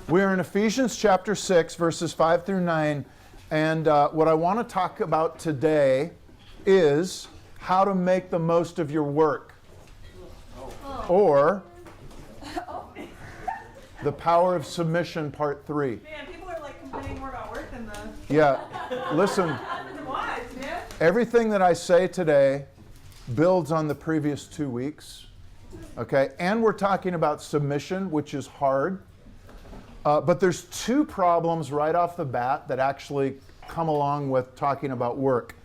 We're in Ephesians chapter 6, verses 5 through 9, and what I want to talk about today is how to make the most of your work, or the power of submission, part 3. Man, people are like complaining more about work than the... Yeah, listen, Wise, man. everything that I say today builds on the previous 2 weeks, okay? And we're talking about submission, which is hard. But there's two problems right off the bat that actually come along with talking about work.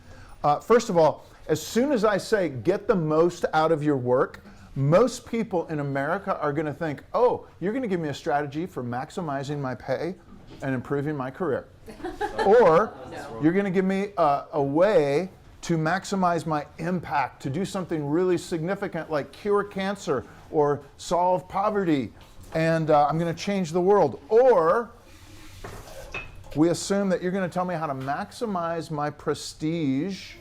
First of all, as soon as I say get the most out of your work, most people in America are going to think, oh, you're going to give me a strategy for maximizing my pay and improving my career. Or you're going to give me a way to maximize my impact, to do something really significant like cure cancer or solve poverty. And I'm going to change the world. Or we assume that you're going to tell me how to maximize my prestige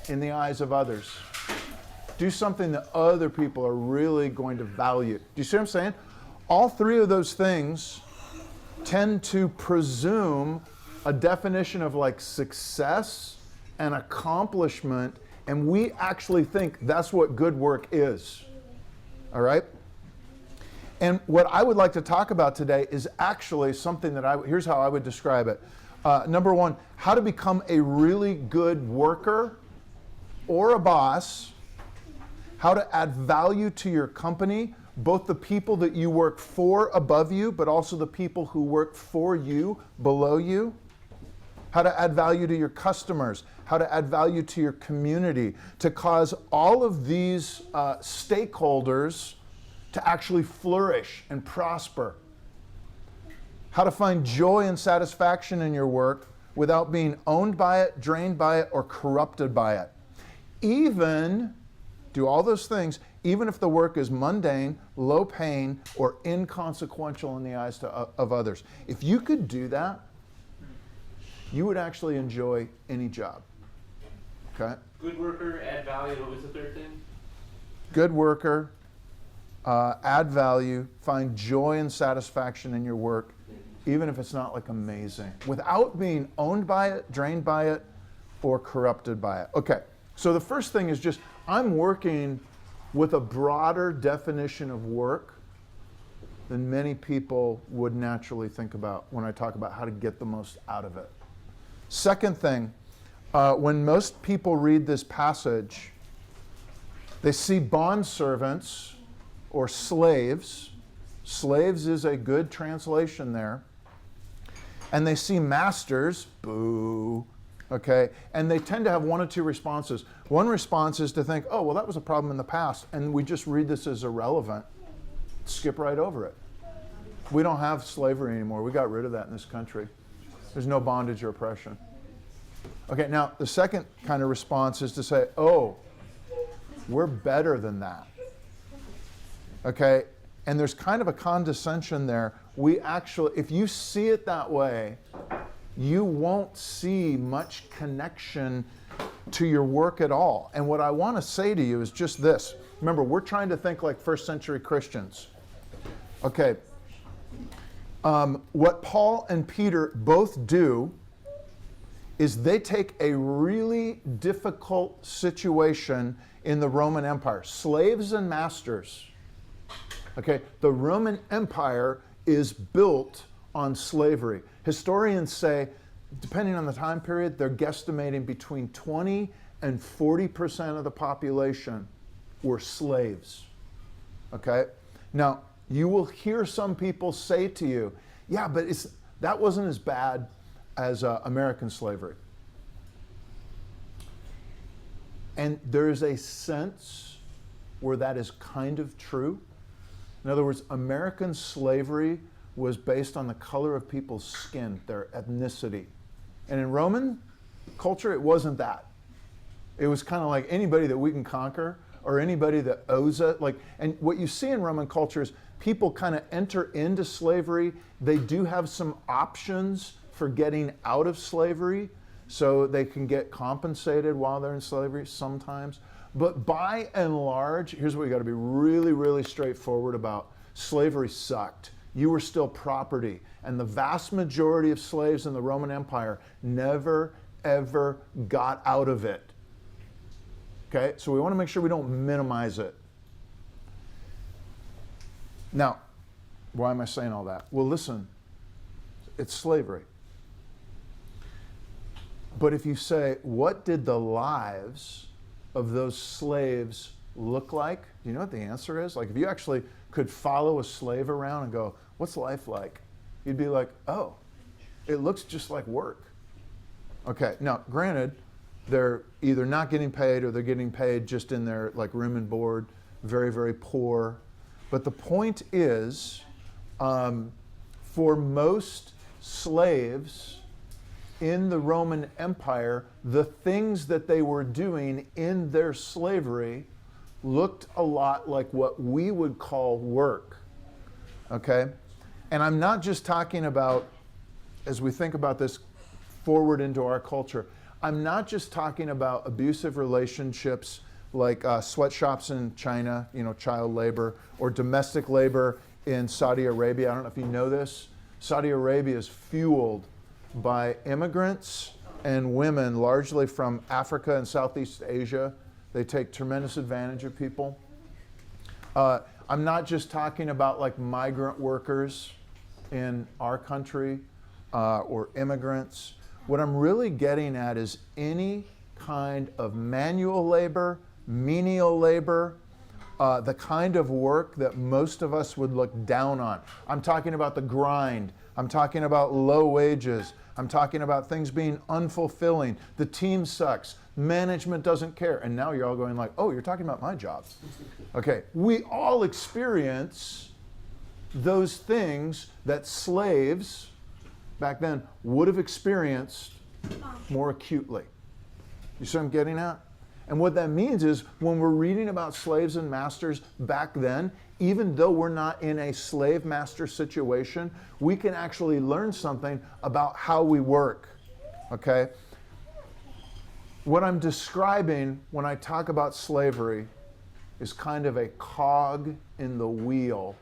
in the eyes of others. Do something that other people are really going to value. Do you see what I'm saying? All three of those things tend to presume a definition of like success and accomplishment, and we actually think that's what good work is. All right? And what I would like to talk about today is actually something that here's how I would describe it. Number one, how to become a really good worker or a boss, how to add value to your company, both the people that you work for above you, but also the people who work for you below you, how to add value to your customers, how to add value to your community, to cause all of these stakeholders to actually flourish and prosper. How to find joy and satisfaction in your work without being owned by it, drained by it, or corrupted by it. Even, do all those things, even if the work is mundane, low paying, or inconsequential in the eyes of others. If you could do that, you would actually enjoy any job. Okay? Good worker, add value. What was the third thing? Good worker, add value, find joy and satisfaction in your work, even if it's not like amazing, without being owned by it, drained by it, or corrupted by it. Okay, so the first thing is just, I'm working with a broader definition of work than many people would naturally think about when I talk about how to get the most out of it. Second thing, when most people read this passage, they see bondservants or slaves. Slaves is a good translation there. And they see masters, boo, okay? And they tend to have one of two responses. One response is to think, oh, well, that was a problem in the past, and we just read this as irrelevant. Skip right over it. We don't have slavery anymore. We got rid of that in this country. There's no bondage or oppression. Okay, now the second kind of response is to say, oh, we're better than that. Okay, and there's kind of a condescension there. We actually, if you see it that way, you won't see much connection to your work at all. And what I want to say to you is just this. Remember, we're trying to think like first century Christians. Okay, what Paul and Peter both do is they take a really difficult situation in the Roman Empire, slaves and masters. Okay, the Roman Empire is built on slavery. Historians say, depending on the time period, they're guesstimating between 20 and 40% of the population were slaves. Okay? Now, you will hear some people say to you, yeah, but that wasn't as bad as American slavery. And there's a sense where that is kind of true. In other words, American slavery was based on the color of people's skin, their ethnicity. And in Roman culture, it wasn't that. It was kind of like anybody that we can conquer or anybody that owes it. And what you see in Roman culture is people kind of enter into slavery. They do have some options for getting out of slavery, so they can get compensated while they're in slavery sometimes. But by and large, here's what we got to be really, really straightforward about. Slavery sucked. you were still property. And the vast majority of slaves in the Roman Empire never, ever got out of it. Okay, so we want to make sure we don't minimize it. Now, why am I saying all that? Well, listen, it's slavery. But if you say, what did the lives of those slaves look like? Do you know what the answer is? Like, if you actually could follow a slave around and go, what's life like? You'd be like, oh, it looks just like work. Okay, now, granted, they're either not getting paid or they're getting paid just in their like room and board, very, very poor. But the point is, for most slaves in the Roman Empire, the things that they were doing in their slavery looked a lot like what we would call work. Okay? And I'm not just talking about, as we think about this forward into our culture, I'm not just talking about abusive relationships like sweatshops in China, child labor, or domestic labor in Saudi Arabia. I don't know if you know this. Saudi Arabia is fueled by immigrants and women, largely from Africa and Southeast Asia. They take tremendous advantage of people. I'm not just talking about like migrant workers in our country or immigrants. What I'm really getting at is any kind of manual labor, menial labor, the kind of work that most of us would look down on. I'm talking about the grind. I'm talking about low wages. I'm talking about things being unfulfilling. The team sucks. Management doesn't care. And now you're all going like, oh, you're talking about my job. Okay, we all experience those things that slaves back then would have experienced more acutely. You see what I'm getting at? And what that means is when we're reading about slaves and masters back then, even though we're not in a slave-master situation, we can actually learn something about how we work, okay? What I'm describing when I talk about slavery is kind of a cog in the wheel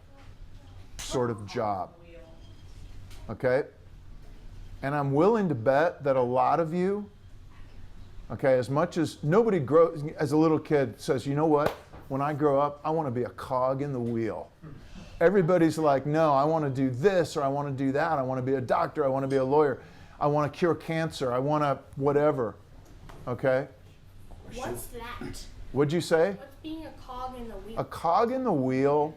sort of job, okay? And I'm willing to bet that a lot of you, okay, as much as nobody grows, as a little kid says, you know what, when I grow up, I want to be a cog in the wheel. Everybody's like, no, I want to do this or I want to do that. I want to be a doctor. I want to be a lawyer. I want to cure cancer. I want to whatever, okay? What's that? What'd you say? What's being a cog in the wheel? A cog in the wheel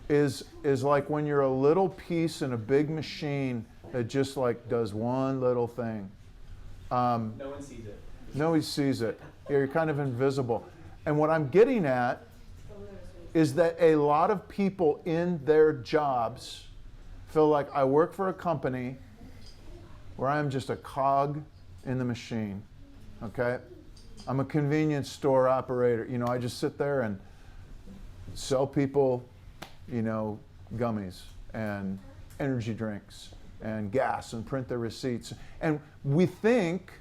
is like when you're a little piece in a big machine that just like does one little thing. No one sees it. Nobody sees it. You're kind of invisible. And what I'm getting at is that a lot of people in their jobs feel like I work for a company where I'm just a cog in the machine, okay? I'm a convenience store operator. I just sit there and sell people, gummies and energy drinks and gas and print their receipts. And we think,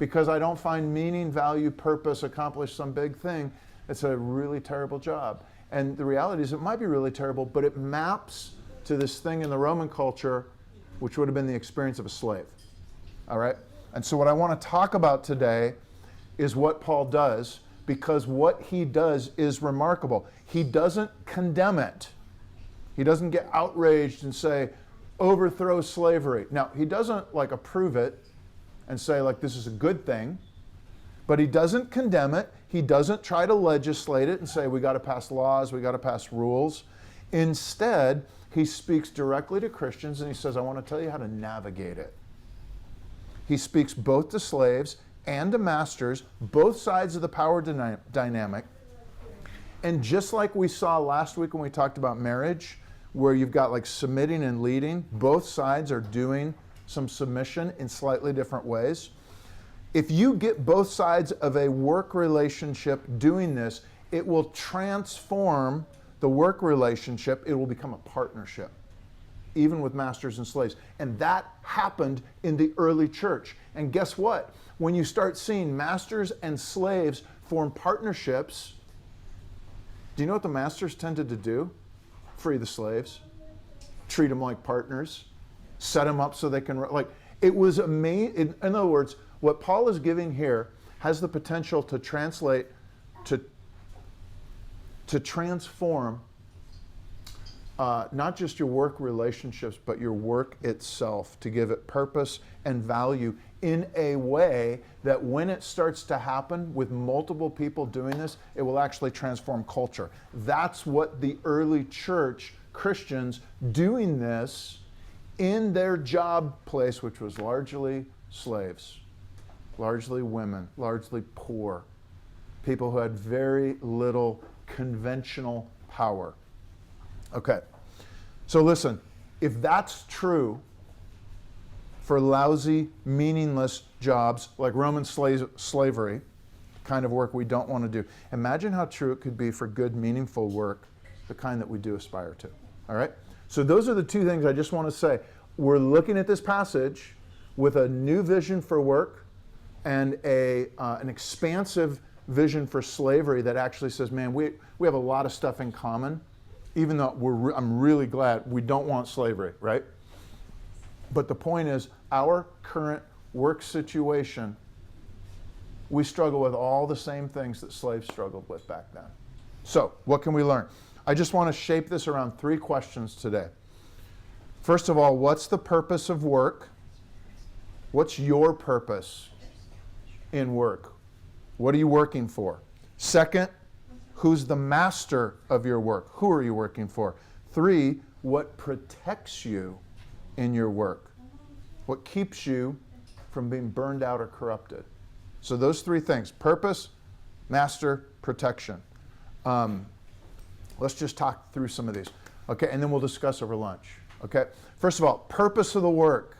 because I don't find meaning, value, purpose, accomplish some big thing, it's a really terrible job. And the reality is it might be really terrible, but it maps to this thing in the Roman culture, which would have been the experience of a slave. All right? And so what I want to talk about today is what Paul does, because what he does is remarkable. He doesn't condemn it. He doesn't get outraged and say, overthrow slavery. Now, he doesn't approve it and say this is a good thing, but he doesn't condemn it. He doesn't try to legislate it and say we got to pass laws, we got to pass rules. Instead, he speaks directly to Christians and he says, I want to tell you how to navigate it. He speaks both to slaves and to masters, both sides of the power dynamic. And just like we saw last week when we talked about marriage, where you've got submitting and leading, both sides are doing some submission in slightly different ways. If you get both sides of a work relationship doing this, it will transform the work relationship. It will become a partnership, even with masters and slaves. And that happened in the early church. And guess what? When you start seeing masters and slaves form partnerships, do you know what the masters tended to do? Free the slaves. treat them like partners, set them up so they can, like, it was amazing. In other words, what Paul is giving here has the potential to translate, to transform not just your work relationships, but your work itself, to give it purpose and value in a way that when it starts to happen with multiple people doing this, it will actually transform culture. That's what the early church Christians doing this in their job place, which was largely slaves, largely women, largely poor, people who had very little conventional power. Okay, so listen, if that's true for lousy, meaningless jobs like Roman slavery, kind of work we don't want to do, imagine how true it could be for good, meaningful work, the kind that we do aspire to. All right? So those are the two things I just want to say. We're looking at this passage with a new vision for work and an expansive vision for slavery that actually says, man, we have a lot of stuff in common, even though I'm really glad we don't want slavery, right? But the point is, our current work situation, we struggle with all the same things that slaves struggled with back then. So, what can we learn? I just want to shape this around 3 questions today. First of all, what's the purpose of work? What's your purpose in work? What are you working for? Second, who's the master of your work? Who are you working for? 3, what protects you in your work? What keeps you from being burned out or corrupted? So those 3 things: purpose, master, protection. Let's just talk through some of these. Okay, and then we'll discuss over lunch. Okay, first of all, purpose of the work.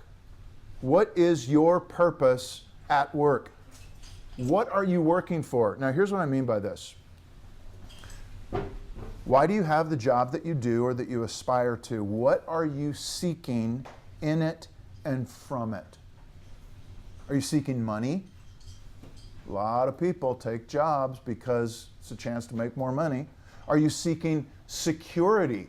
What is your purpose at work? What are you working for? Now, here's what I mean by this. Why do you have the job that you do or that you aspire to? What are you seeking in it and from it? Are you seeking money? A lot of people take jobs because it's a chance to make more money. Are you seeking security?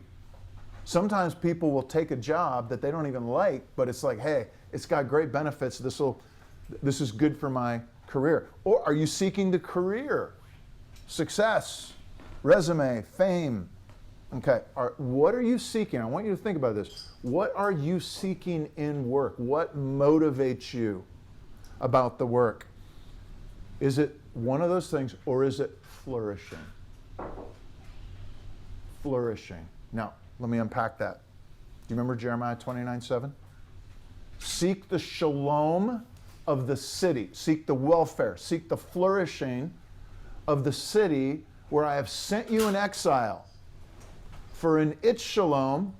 Sometimes people will take a job that they don't even like, but it's like, hey, it's got great benefits. This is good for my career. Or are you seeking the career, success, resume, fame? Okay, what are you seeking? I want you to think about this. What are you seeking in work? What motivates you about the work? Is it one of those things, or is it flourishing? Flourishing. Now, let me unpack that. Do you remember Jeremiah 29:7? Seek the shalom of the city. Seek the welfare. Seek the flourishing of the city where I have sent you in exile. For in its shalom,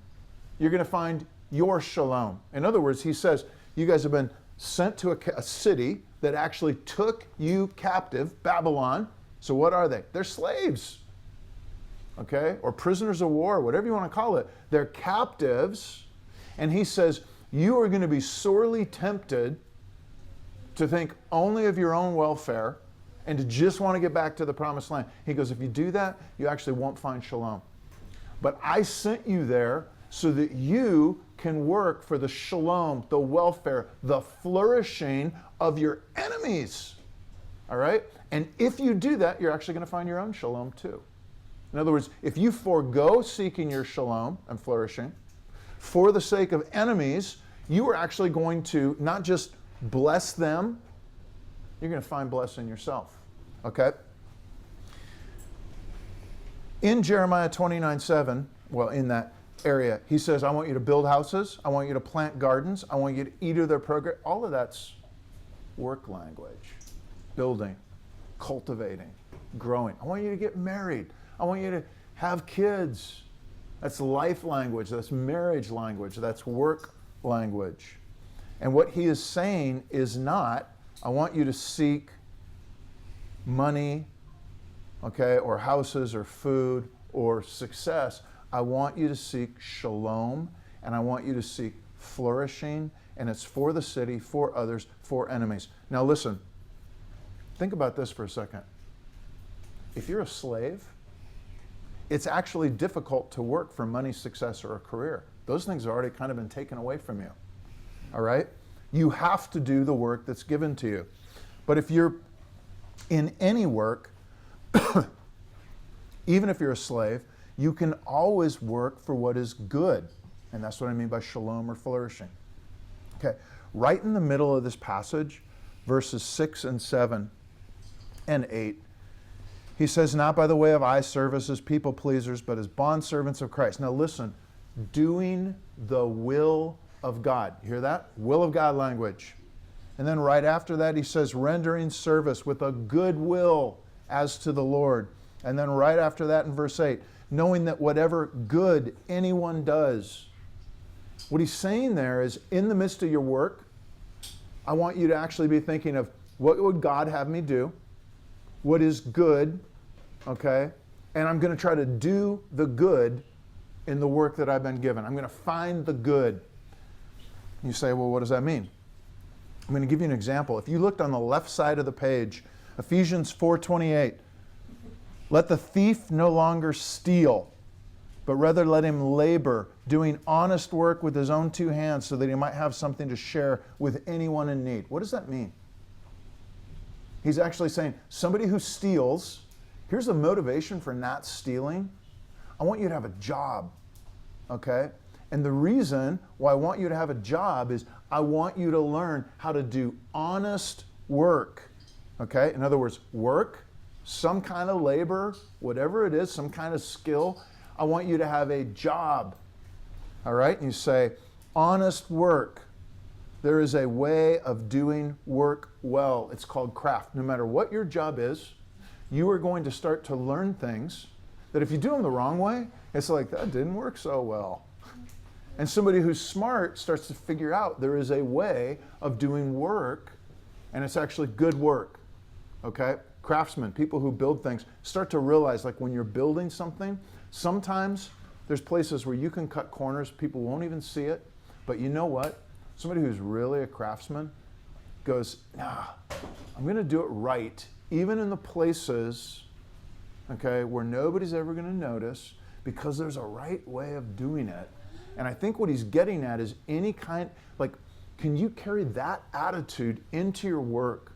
you're going to find your shalom. In other words, he says, you guys have been sent to a city that actually took you captive, Babylon. So what are they? They're slaves. Okay? Or prisoners of war, whatever you want to call it. They're captives. And he says, you are going to be sorely tempted to think only of your own welfare and to just want to get back to the promised land. He goes, if you do that, you actually won't find shalom. But I sent you there so that you can work for the shalom, the welfare, the flourishing of your enemies. All right? And if you do that, you're actually going to find your own shalom too. In other words, if you forego seeking your shalom and flourishing for the sake of enemies, you are actually going to not just bless them, you're going to find blessing yourself. Okay? In Jeremiah 29:7, well, in that area, he says, I want you to build houses, I want you to plant gardens, I want you to eat of their progress. All of that's work language. Building, cultivating, growing. I want you to get married. I want you to have kids. That's life language. That's marriage language. That's work language. And what he is saying is not, I want you to seek money, okay, or houses or food or success. I want you to seek shalom, and I want you to seek flourishing, and it's for the city, for others, for enemies. Now listen, think about this for a second. If you're a slave, it's actually difficult to work for money, success, or a career. Those things have already kind of been taken away from you. All right? You have to do the work that's given to you. But if you're in any work, even if you're a slave, you can always work for what is good. And that's what I mean by shalom or flourishing. Okay, right in the middle of this passage, verses 6 and 7 and 8, he says, not by the way of eye service as people pleasers, but as bondservants of Christ. Now listen, doing the will of God. You hear that? Will of God language. And then right after that, he says, rendering service with a good will as to the Lord. And then right after that in verse 8, knowing that whatever good anyone does. What he's saying there is, in the midst of your work, I want you to actually be thinking of, what would God have me do? What is good? Okay? And I'm going to try to do the good in the work that I've been given. I'm going to find the good. You say, well, what does that mean? I'm going to give you an example. If you looked on the left side of the page, Ephesians 4:28, let the thief no longer steal, but rather let him labor, doing honest work with his own two hands so that he might have something to share with anyone in need. What does that mean? He's actually saying, somebody who steals, here's the motivation for not stealing. I want you to have a job, okay? And the reason why I want you to have a job is I want you to learn how to do honest work, okay? In other words, work, some kind of labor, whatever it is, some kind of skill. I want you to have a job, all right? And you say, honest work. There is a way of doing work well. It's called craft. No matter what your job is, you are going to start to learn things that if you do them the wrong way, it's like, that didn't work so well. And somebody who's smart starts to figure out there is a way of doing work, and it's actually good work, okay? Craftsmen, people who build things, start to realize, like when you're building something, sometimes there's places where you can cut corners, people won't even see it, but you know what? Somebody who's really a craftsman goes, nah, I'm going to do it right, even in the places, okay, where nobody's ever going to notice, because there's a right way of doing it. And I think what he's getting at is any kind, like, can you carry that attitude into your work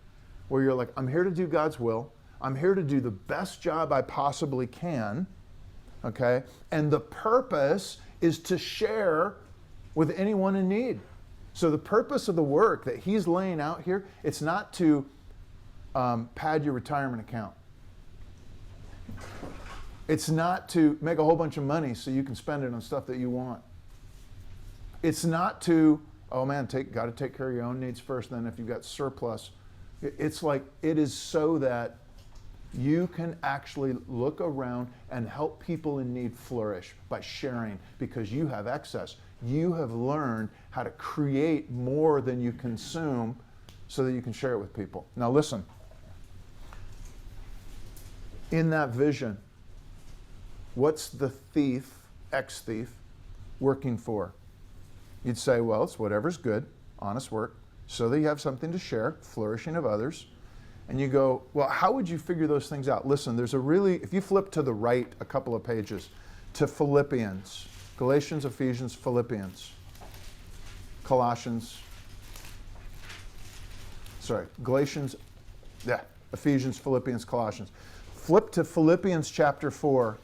where you're like, I'm here to do God's will. I'm here to do the best job I possibly can, okay? And the purpose is to share with anyone in need. So the purpose of the work that he's laying out here, it's not to pad your retirement account. It's not to make a whole bunch of money so you can spend it on stuff that you want. It's not to, oh man, got to take care of your own needs first, then if you've got surplus. It's like, it is so that you can actually look around and help people in need flourish by sharing, because you have excess. You have learned how to create more than you consume so that you can share it with people. Now listen, in that vision, what's the thief, ex-thief, working for? You'd say, well, it's whatever's good, honest work, so that you have something to share, flourishing of others. And you go, well, how would you figure those things out? Listen, there's a really, if you flip to the right a couple of pages to Philippians, Galatians, Ephesians, Philippians, Colossians, Galatians, Ephesians, Philippians, Colossians. Flip to Philippians chapter 4.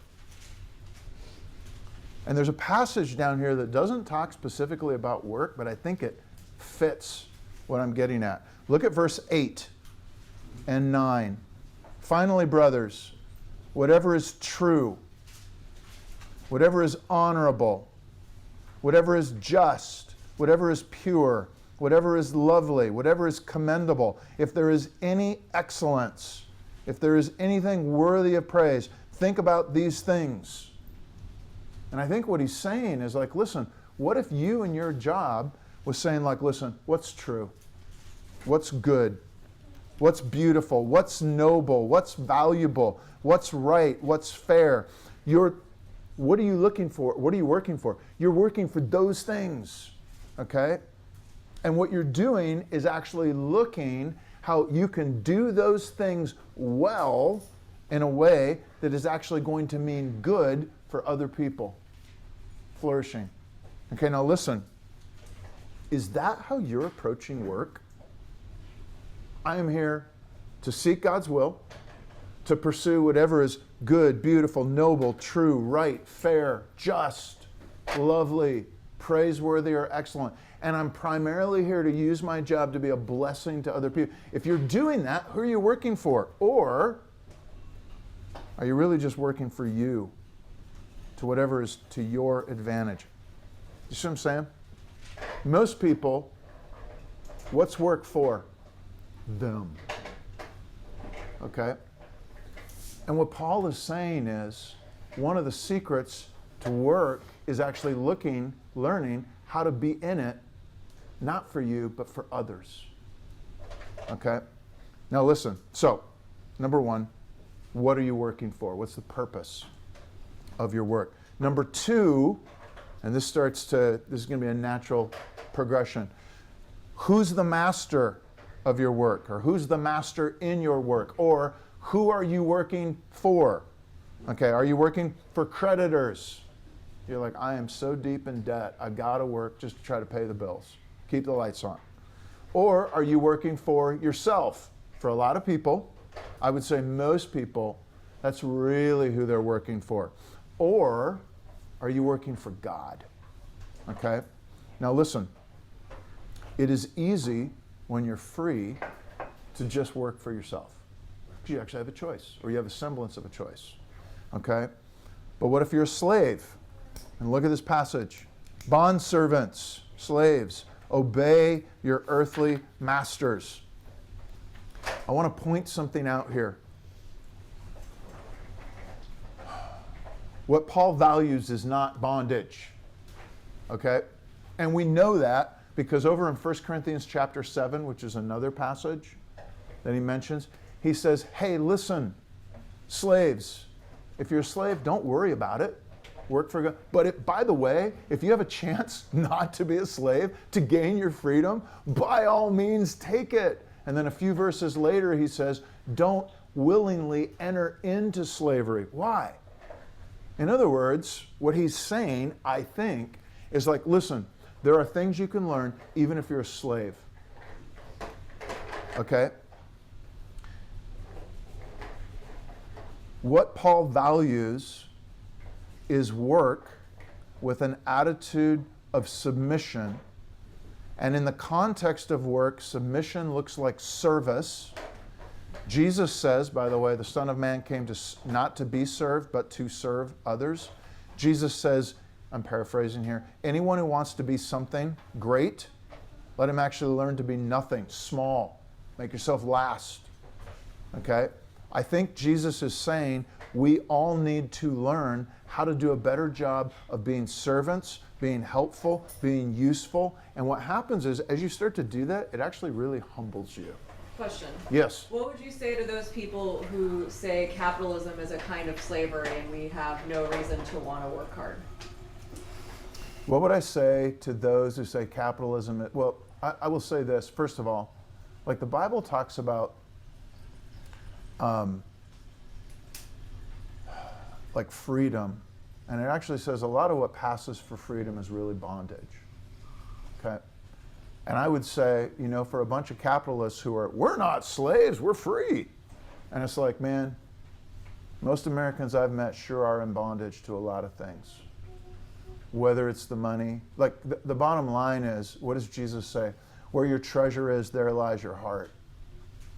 And there's a passage down here that doesn't talk specifically about work, but I think it fits what I'm getting at. Look at verse 8 and 9. Finally, brothers, whatever is true, whatever is honorable, whatever is just, whatever is pure, whatever is lovely, whatever is commendable, if there is any excellence, if there is anything worthy of praise, think about these things. And I think what he's saying is like, listen, what if you in your job was saying like, listen, what's true? What's good? What's beautiful? What's noble? What's valuable? What's right? What's fair? What are you looking for? What are you working for? You're working for those things, okay? And what you're doing is actually looking how you can do those things well in a way that is actually going to mean good for other people, flourishing. Okay, now listen. Is that how you're approaching work? I am here to seek God's will, to pursue whatever is good, beautiful, noble, true, right, fair, just, lovely, praiseworthy, or excellent. And I'm primarily here to use my job to be a blessing to other people. If you're doing that, who are you working for? Or are you really just working for you, to whatever is to your advantage? You see what I'm saying? Most people, what's work for? Them. Okay? And what Paul is saying is, one of the secrets to work is actually learning how to be in it, not for you, but for others. Okay? Now listen. So, number one, what are you working for? What's the purpose of your work? Number two, and this is going to be a natural progression. Who's the master of your work? Or who's the master in your work? Or who are you working for? Okay, are you working for creditors? You're like, I am so deep in debt, I've got to work just to try to pay the bills, keep the lights on. Or are you working for yourself? For a lot of people, I would say most people, that's really who they're working for. Or are you working for God? Okay? Now listen, it is easy when you're free to just work for yourself. Because you actually have a choice, or you have a semblance of a choice. Okay? But what if you're a slave? And look at this passage. Bondservants, slaves, obey your earthly masters. I want to point something out here. What Paul values is not bondage. Okay? And we know that because over in 1 Corinthians chapter 7, which is another passage that he mentions, he says, hey, listen, slaves, if you're a slave, don't worry about it. Work for God. But by the way, if you have a chance not to be a slave, to gain your freedom, by all means take it. And then a few verses later, he says, don't willingly enter into slavery. Why? In other words, what he's saying, I think, is like, listen, there are things you can learn even if you're a slave. Okay? What Paul values is work with an attitude of submission. And in the context of work, submission looks like service. Jesus says, by the way, the Son of Man came to not to be served, but to serve others. Jesus says, I'm paraphrasing here, anyone who wants to be something great, let him actually learn to be nothing, small. Make yourself last. Okay? I think Jesus is saying we all need to learn how to do a better job of being servants, being helpful, being useful. And what happens is, as you start to do that, it actually really humbles you. Question. Yes. What would you say to those people who say capitalism is a kind of slavery and we have no reason to want to work hard? What would I say to those who say capitalism? Well, I will say this. First of all, like the Bible talks about like freedom. And it actually says a lot of what passes for freedom is really bondage. Okay? And I would say, you know, for a bunch of capitalists who are, we're not slaves, we're free. And it's like, man, most Americans I've met sure are in bondage to a lot of things. Whether it's the money. Like the bottom line is, what does Jesus say? Where your treasure is, there lies your heart.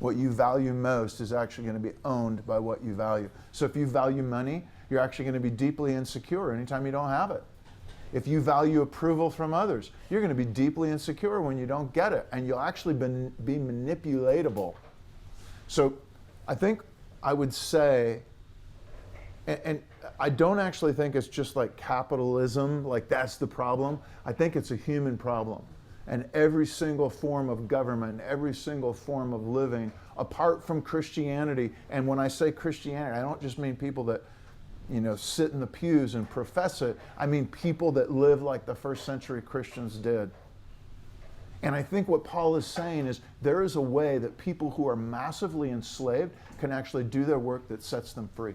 What you value most is actually going to be owned by what you value. So if you value money, you're actually going to be deeply insecure anytime you don't have it. If you value approval from others, you're going to be deeply insecure when you don't get it, and you'll actually be manipulatable. So I think I would say, and I don't actually think it's just like capitalism, like that's the problem. I think it's a human problem. And every single form of government, every single form of living, apart from Christianity, and when I say Christianity, I don't just mean people that, you know, sit in the pews and profess it. I mean people that live like the first century Christians did. And I think what Paul is saying is there is a way that people who are massively enslaved can actually do their work that sets them free.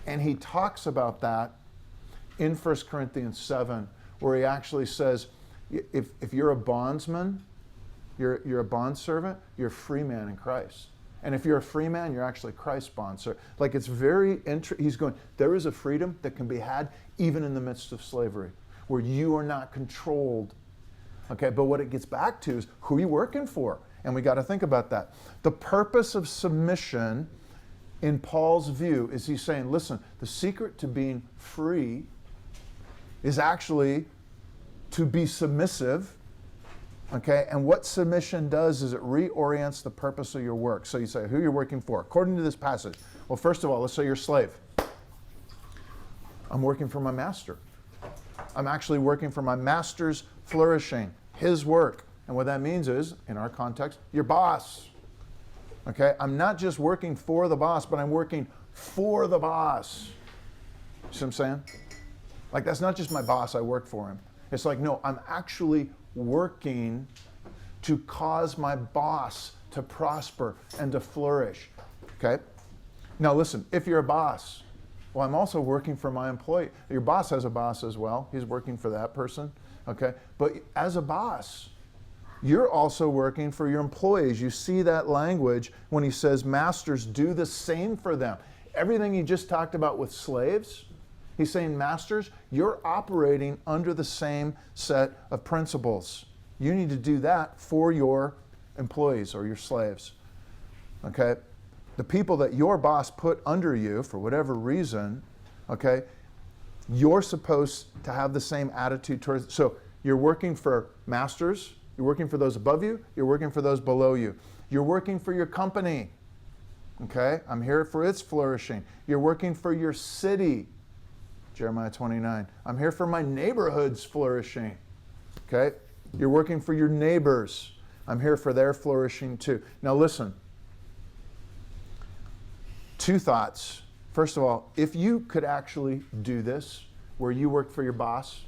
And he talks about that in 1 Corinthians 7, where he actually says, if you're a bondsman, you're a bondservant, you're a free man in Christ. And if you're a free man, you're actually Christ's bondservant. Like it's very, he's going, there is a freedom that can be had even in the midst of slavery, where you are not controlled. Okay, but what it gets back to is who are you working for? And we got to think about that. The purpose of submission, in Paul's view, is he's saying, listen, the secret to being free is actually to be submissive. Okay, and what submission does is it reorients the purpose of your work. So you say, who you're working for? According to this passage, well, first of all, let's say you're a slave. I'm working for my master. I'm actually working for my master's flourishing, his work. And what that means is, in our context, your boss. Okay, I'm not just working for the boss, but I'm working for the boss. You see what I'm saying? Like, that's not just my boss, I work for him. It's like, no, I'm actually working to cause my boss to prosper and to flourish. Okay? Now listen, if you're a boss, well, I'm also working for my employee. Your boss has a boss as well. He's working for that person. Okay? But as a boss, you're also working for your employees. You see that language when he says, masters, do the same for them. Everything he just talked about with slaves, he's saying, masters, you're operating under the same set of principles. You need to do that for your employees or your slaves. Okay? The people that your boss put under you, for whatever reason, okay, you're supposed to have the same attitude towards. So you're working for masters, you're working for those above you, you're working for those below you. You're working for your company. Okay? I'm here for its flourishing. You're working for your city. Jeremiah 29. I'm here for my neighborhood's flourishing. Okay? You're working for your neighbors. I'm here for their flourishing too. Now listen. Two thoughts. First of all, if you could actually do this, where you worked for your boss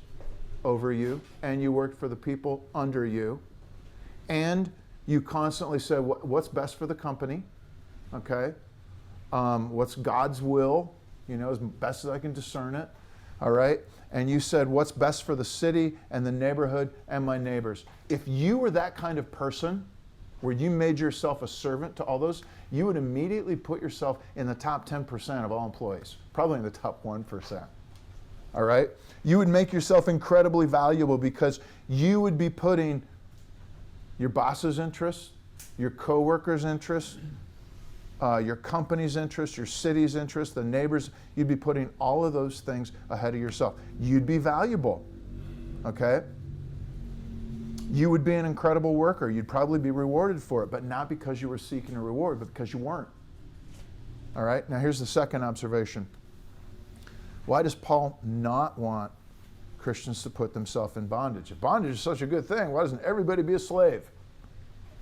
over you, and you worked for the people under you, and you constantly said, what's best for the company? Okay? What's God's will? You know, as best as I can discern it. All right? And you said, what's best for the city and the neighborhood and my neighbors? If you were that kind of person, where you made yourself a servant to all those, you would immediately put yourself in the top 10% of all employees, probably in the top 1%. All right? You would make yourself incredibly valuable because you would be putting your boss's interests, your coworkers' interests, your company's interest, your city's interest, the neighbors, you'd be putting all of those things ahead of yourself. You'd be valuable, okay? You would be an incredible worker. You'd probably be rewarded for it, but not because you were seeking a reward, but because you weren't. All right, now here's the second observation. Why does Paul not want Christians to put themselves in bondage? If bondage is such a good thing, why doesn't everybody be a slave?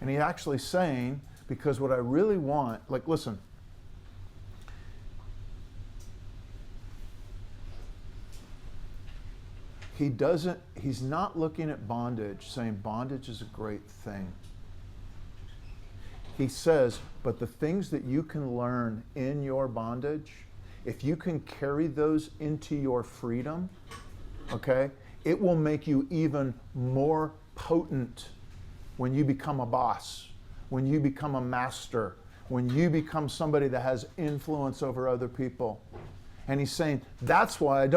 And he's actually saying, because what I really want, like, listen, he's not looking at bondage saying bondage is a great thing. He says, but the things that you can learn in your bondage, if you can carry those into your freedom, okay, it will make you even more potent when you become a boss, when you become a master, when you become somebody that has influence over other people. And he's saying, that's why I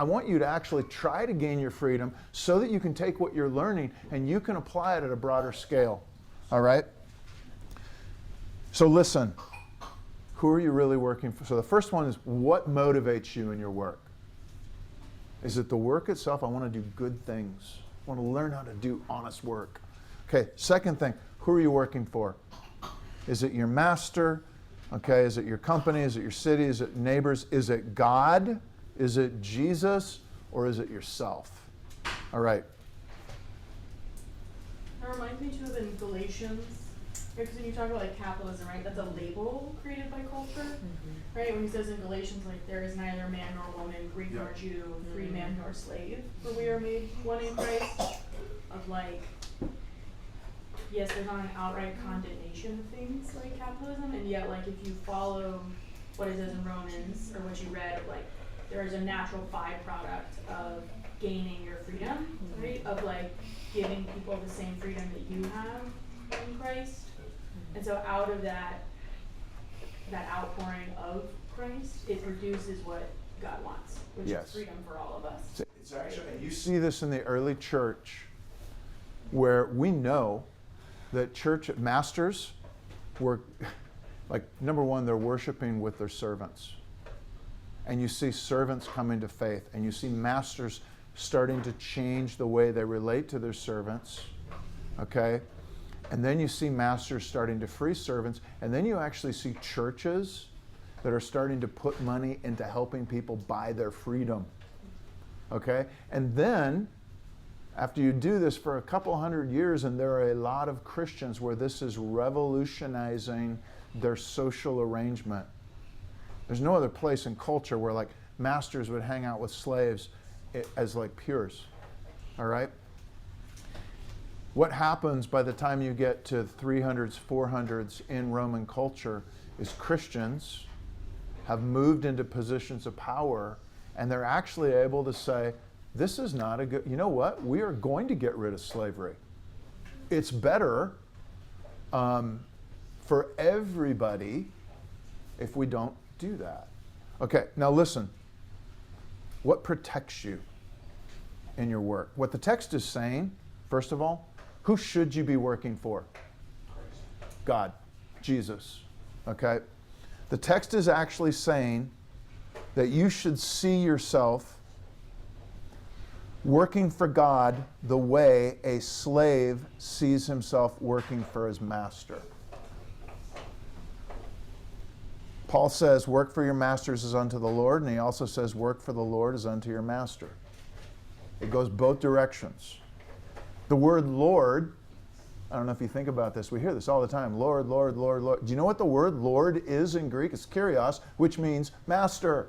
want you to actually try to gain your freedom so that you can take what you're learning and you can apply it at a broader scale. All right? So listen, who are you really working for? So the first one is, what motivates you in your work? Is it the work itself? I want to do good things. I want to learn how to do honest work. Okay, second thing, who are you working for? Is it your master? Okay, is it your company? Is it your city? Is it neighbors? Is it God? Is it Jesus? Or is it yourself? All right. That reminds me too of in Galatians, because when you talk about like capitalism, right, that's a label created by culture, right? When he says in Galatians, like, there is neither man nor woman, Greek nor Jew, free man nor slave, for we are made one in Christ, of like, yes, there's not an outright condemnation of things like capitalism, and yet, like, if you follow what it says in Romans, or what you read, like, there is a natural byproduct of gaining your freedom, right? Of like giving people the same freedom that you have in Christ. And so out of that outpouring of Christ, it produces what God wants, which Yes. is freedom for all of us. It's actually, you see this in the early church where we know that church masters were, like, number one, they're worshiping with their servants. And you see servants coming to faith, and you see masters starting to change the way they relate to their servants, okay? And then you see masters starting to free servants, and then you actually see churches that are starting to put money into helping people buy their freedom, okay? And then, after you do this for a couple hundred years, and there are a lot of Christians where this is revolutionizing their social arrangement. There's no other place in culture where like masters would hang out with slaves as like peers, all right? What happens by the time you get to 300s, 400s in Roman culture is Christians have moved into positions of power, and they're actually able to say, this is not a good, you know what? We are going to get rid of slavery. It's better for everybody if we don't do that. Okay, now listen. What protects you in your work? What the text is saying, first of all, who should you be working for? God, Jesus, okay? The text is actually saying that you should see yourself working for God the way a slave sees himself working for his master. Paul says, work for your masters as unto the Lord, and he also says, work for the Lord as unto your master. It goes both directions. The word Lord, I don't know if you think about this, we hear this all the time, Lord, Lord, Lord, Lord. Do you know what the word Lord is in Greek? It's kyrios, which means master.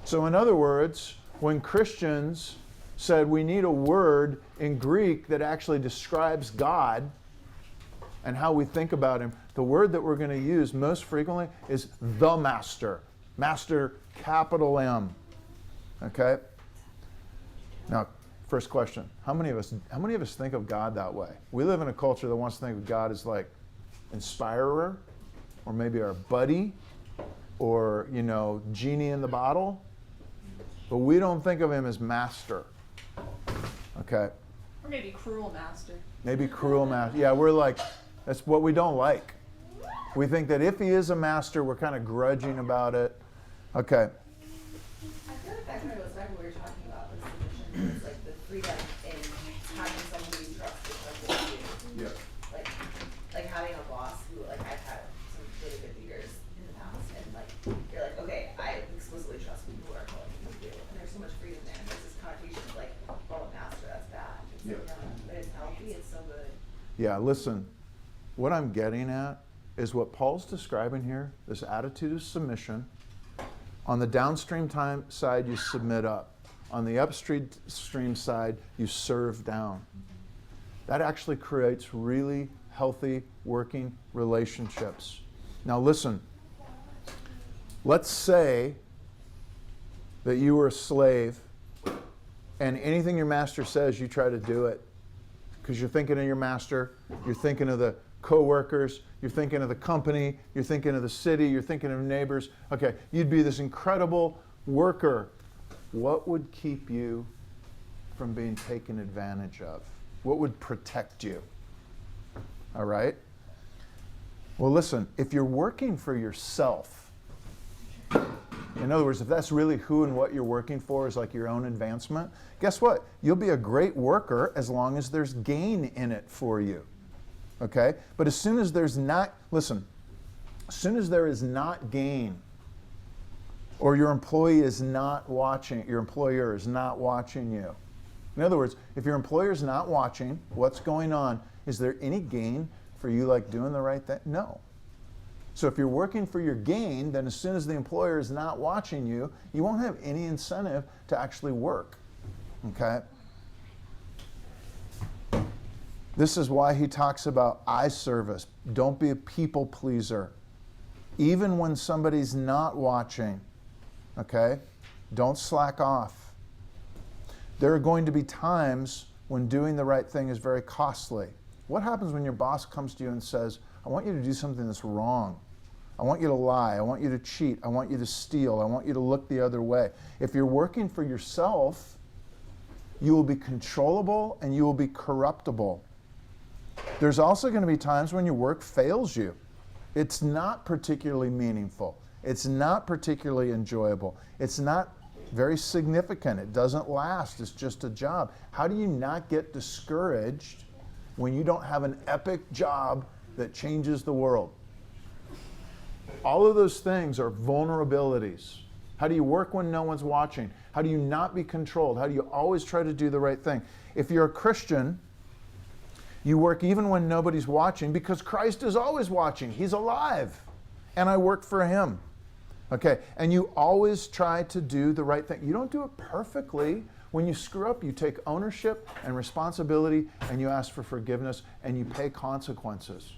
So in other words, when Christians said we need a word in Greek that actually describes God and how we think about him, the word that we're going to use most frequently is the master. Master, capital M. Okay? Now, first question. How many of us think of God that way? We live in a culture that wants to think of God as like inspirer, or maybe our buddy, or, you know, genie in the bottle. But we don't think of him as master. Okay? Or maybe cruel master. Maybe cruel master. Yeah, we're like, that's what we don't like. We think that if he is a master, we're kind of grudging about it. Okay. I feel like that kind of goes back to what we were talking about with submission. It's like the freedom in having someone who you trust to trust you. Yeah. Like having a boss who, like, I've had some really good leaders in the past, and like you're like, okay, I explicitly trust people who are telling me to do, and there's so much freedom there. And there's this connotation of like, oh, master, that's bad. It's like, no, but it's healthy. It's so good. Yeah, listen. What I'm getting at is what Paul's describing here, this attitude of submission. On the downstream side, you submit up. On the upstream side, you serve down. That actually creates really healthy working relationships. Now listen, let's say that you were a slave and anything your master says, you try to do it because you're thinking of your master, you're thinking of the co-workers, you're thinking of the company, you're thinking of the city, you're thinking of neighbors. Okay, you'd be this incredible worker. What would keep you from being taken advantage of? What would protect you? All right? Well, listen, if you're working for yourself, in other words, if that's really who and what you're working for is like your own advancement, guess what? You'll be a great worker as long as there's gain in it for you. Okay? But as soon as there's not, listen, as soon as there is not gain, or your employee is not watching, your employer is not watching you. In other words, if your employer is not watching what's going on, is there any gain for you like doing the right thing? No. So if you're working for your gain, then as soon as the employer is not watching you, you won't have any incentive to actually work. Okay? This is why he talks about eye service. Don't be a people pleaser. Even when somebody's not watching, okay? Don't slack off. There are going to be times when doing the right thing is very costly. What happens when your boss comes to you and says, I want you to do something that's wrong? I want you to lie. I want you to cheat. I want you to steal. I want you to look the other way. If you're working for yourself, you will be controllable and you will be corruptible. There's also going to be times when your work fails you. It's not particularly meaningful. It's not particularly enjoyable. It's not very significant. It doesn't last. It's just a job. How do you not get discouraged when you don't have an epic job that changes the world? All of those things are vulnerabilities. How do you work when no one's watching? How do you not be controlled? How do you always try to do the right thing? If you're a Christian, you work even when nobody's watching because Christ is always watching. He's alive. And I work for him. Okay, and you always try to do the right thing. You don't do it perfectly. When you screw up, you take ownership and responsibility and you ask for forgiveness and you pay consequences.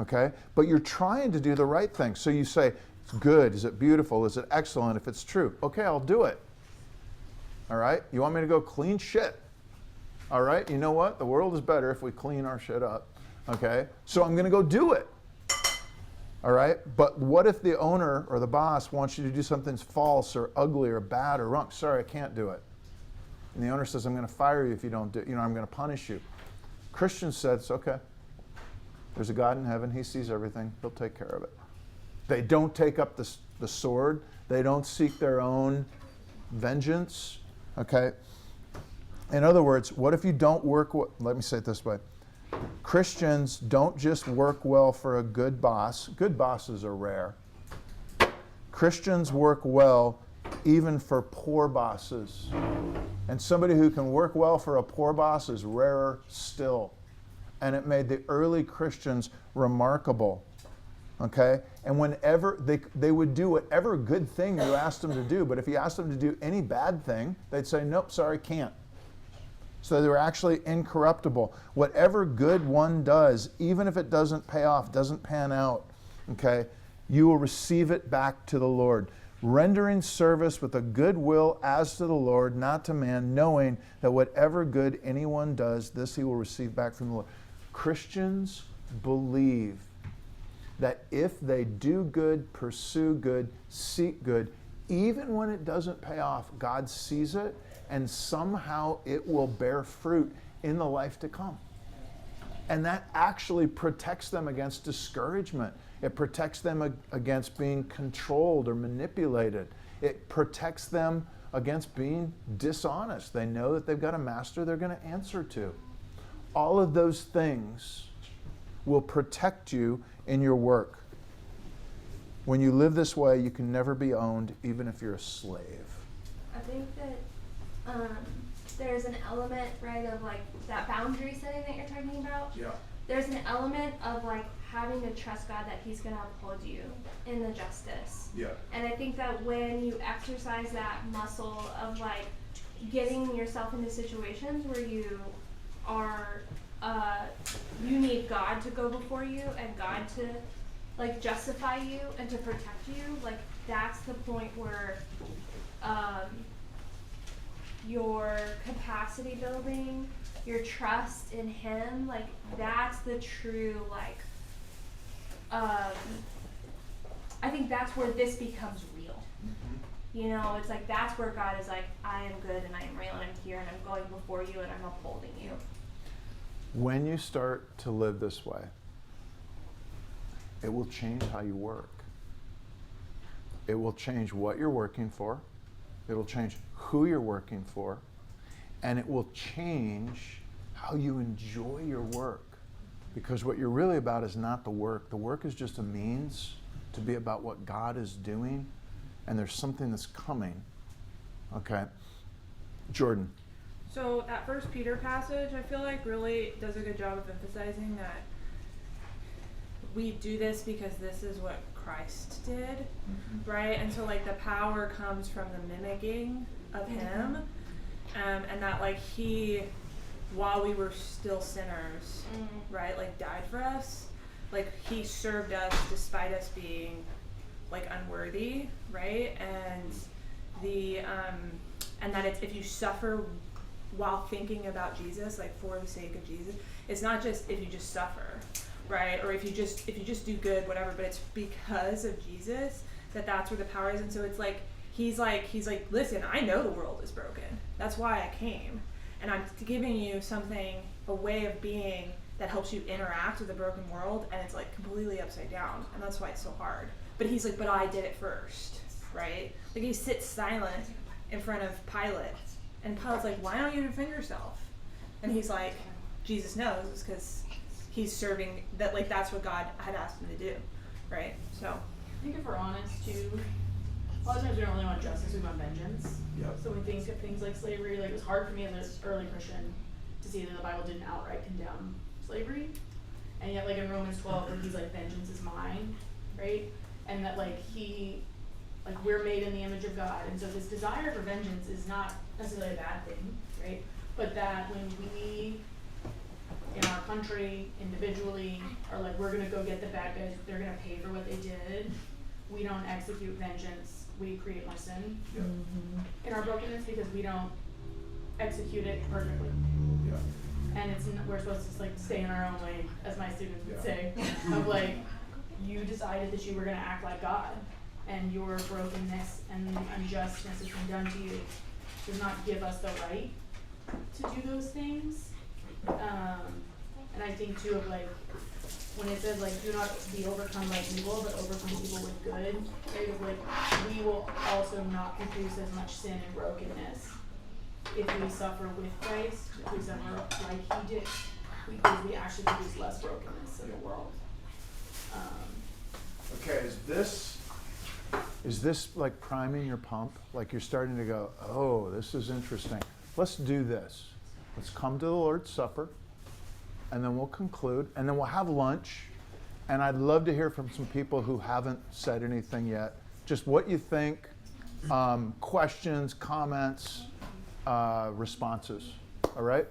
Okay? But you're trying to do the right thing. So you say, it's good, is it beautiful, is it excellent, if it's true. Okay, I'll do it. All right? You want me to go clean shit? All right? You know what? The world is better if we clean our shit up. Okay? So I'm going to go do it. All right? But what if the owner or the boss wants you to do something that's false or ugly or bad or wrong? Sorry, I can't do it. And the owner says, I'm going to fire you if you don't do it. I'm going to punish you. Christians said, it's okay. There's a God in heaven. He sees everything. He'll take care of it. They don't take up the sword. They don't seek their own vengeance. Okay? In other words, what if you don't work, let me say it this way. Christians don't just work well for a good boss. Good bosses are rare. Christians work well even for poor bosses. And somebody who can work well for a poor boss is rarer still. And it made the early Christians remarkable. Okay? And whenever they would do whatever good thing you asked them to do, but if you asked them to do any bad thing, they'd say, nope, sorry, can't. So they were actually incorruptible. Whatever good one does, even if it doesn't pay off, doesn't pan out, okay, you will receive it back to the Lord. Rendering service with a good will as to the Lord, not to man, knowing that whatever good anyone does, this he will receive back from the Lord. Christians believe that if they do good, pursue good, seek good, even when it doesn't pay off, God sees it and somehow it will bear fruit in the life to come. And that actually protects them against discouragement. It protects them against being controlled or manipulated. It protects them against being dishonest. They know that they've got a master they're going to answer to. All of those things will protect you in your work. When you live this way, you can never be owned, even if you're a slave. I think that there's an element, right, of like that boundary setting that you're talking about. Yeah. There's an element of like having to trust God that he's going to uphold you in the justice. Yeah. And I think that when you exercise that muscle of like getting yourself into situations where you are, you need God to go before you and God to like justify you and to protect you, like that's the point where your capacity building, your trust in him, like that's the true like I think that's where this becomes real. You know, it's like that's where God is like, I am good and I am real and I'm here and I'm going before you and I'm upholding you. When you start to live this way, it will change how you work. It will change what you're working for. It will change who you're working for. And it will change how you enjoy your work. Because what you're really about is not the work. The work is just a means to be about what God is doing. And there's something that's coming. Okay? Jordan. So that First Peter passage, I feel like really does a good job of emphasizing that we do this because this is what Christ did, right? And so like the power comes from the mimicking of him, and that like he, while we were still sinners, right, like died for us, like he served us despite us being like unworthy, right? And the and that it's if you suffer while thinking about Jesus, like for the sake of Jesus, it's not just if you just suffer, right? Or if you just do good, whatever, but it's because of Jesus that's where the power is. And so it's like he's like, listen, I know the world is broken. That's why I came. And I'm giving you something, a way of being that helps you interact with the broken world, and it's like completely upside down, and that's why it's so hard. But he's like, but I did it first, right? Like he sits silent in front of Pilate, and Pilate's like, why don't you defend yourself? And he's like, Jesus knows, it's because he's serving that, like that's what God had asked him to do, right? So I think if we're honest too, a lot of times we don't really want justice, we want vengeance. Yep. So we think of things like slavery, like it was hard for me as an early Christian to see that the Bible didn't outright condemn slavery. And yet like in Romans 12, like he's like, vengeance is mine, right? And that like we're made in the image of God. And so this desire for vengeance is not necessarily a bad thing, right? But that when we, in our country, individually, are like, we're gonna go get the bad guys, they're gonna pay for what they did, we don't execute vengeance, we create more sin in our brokenness because we don't execute it perfectly. And we're supposed to just like stay in our own lane, as my students would say, of like, you decided that you were gonna act like God, and your brokenness and unjustness has been done to you does not give us the right to do those things. And I think too of like, when it says like, do not be overcome by evil, but overcome evil with good, right? Of like, we will also not produce as much sin and brokenness if we suffer with Christ, if we suffer like he did, because we actually produce less brokenness in the world. Okay, is this like priming your pump? Like you're starting to go, oh, this is interesting. Let's do this. Let's come to the Lord's Supper, and then we'll conclude, and then we'll have lunch. And I'd love to hear from some people who haven't said anything yet. Just what you think, questions, comments, responses. All right?